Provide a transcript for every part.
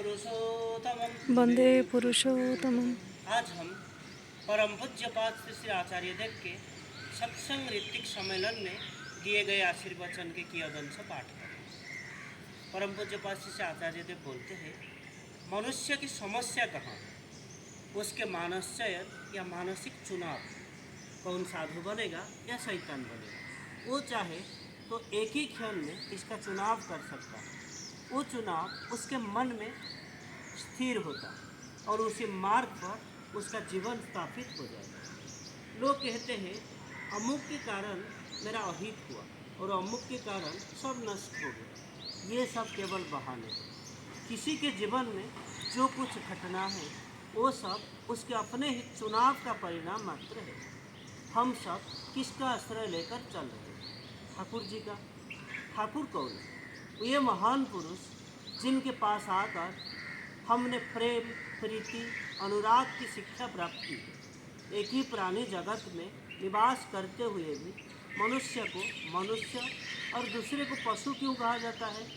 पुरुषोत्तमम्। वंदे पुरुषोत्तमम्। आज हम परम पूज्यपाद श्री आचार्य देव के सत्संग ऋतिक सम्मेलन में दिए गए आशीर्वचन के कियदंश पाठ करें। परम पूज्यपाद श्री आचार्य देव बोलते हैं, मनुष्य की समस्या कहाँ है? उसके मानसचयन या मानसिक चुनाव, कौन साधु बनेगा या शैतान बनेगा। वो चाहे तो एक ही क्षण में इसका चुनाव कर सकता है। वो चुनाव उसके मन में स्थिर होता है और उसी मार्ग पर उसका जीवन स्थापित हो जाएगा। लोग कहते हैं अमुक के कारण मेरा अहित हुआ और अमुक के कारण सब नष्ट हो गया। ये सब केवल बहाने हैं। किसी के जीवन में जो कुछ घटना है वो सब उसके अपने ही चुनाव का परिणाम मात्र है। हम सब किसका आश्रय लेकर चल रहे हैं? ठाकुर जी का। ठाकुर कौन है? ये महान पुरुष जिनके पास आकर हमने प्रेम, प्रीति, अनुराग की शिक्षा प्राप्त की है। एक ही प्राणी जगत में निवास करते हुए भी मनुष्य को मनुष्य और दूसरे को पशु क्यों कहा जाता है?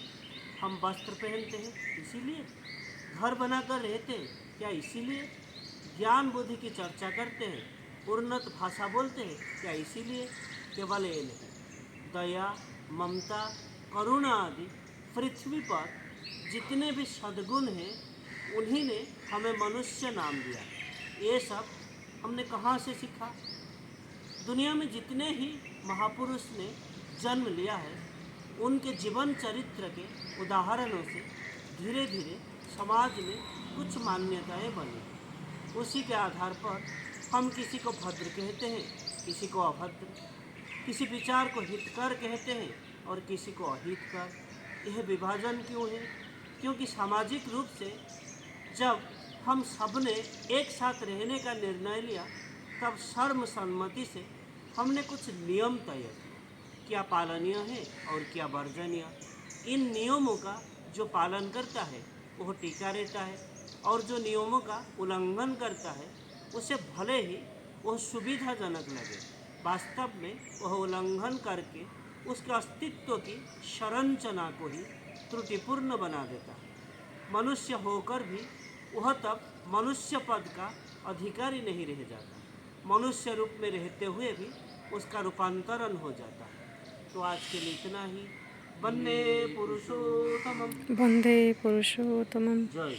हम वस्त्र पहनते हैं इसीलिए, घर बनाकर रहते हैं क्या इसीलिए, ज्ञान बुद्धि की चर्चा करते हैं, उन्नत भाषा बोलते हैं क्या इसीलिए? केवल ये नहीं, दया, ममता, करुणा आदि पृथ्वी पर जितने भी सद्गुण हैं उन्हीं ने हमें मनुष्य नाम दिया। ये सब हमने कहाँ से सीखा? दुनिया में जितने ही महापुरुष ने जन्म लिया है उनके जीवन चरित्र के उदाहरणों से धीरे धीरे समाज में कुछ मान्यताएं बनी। उसी के आधार पर हम किसी को भद्र कहते हैं, किसी को अभद्र, किसी विचार को हितकर कहते हैं और किसी को अहितकर। यह विभाजन क्यों है? क्योंकि सामाजिक रूप से जब हम सबने एक साथ रहने का निर्णय लिया तब सर्वसम्मति से हमने कुछ नियम तय किए, क्या पालनीय है और क्या वर्जनीय। इन नियमों का जो पालन करता है वह टीका रहता है और जो नियमों का उल्लंघन करता है उसे भले ही वह सुविधाजनक लगे, वास्तव में वह उल्लंघन करके उसके अस्तित्व की संरचना को ही त्रुटिपूर्ण बना देता है। मनुष्य होकर भी वह तब मनुष्य पद का अधिकारी नहीं रह जाता, मनुष्य रूप में रहते हुए भी उसका रूपांतरण हो जाता है। तो आज के लिए इतना ही। वंदे पुरुषोत्तमम्। वंदे पुरुषोत्तमम्। जय।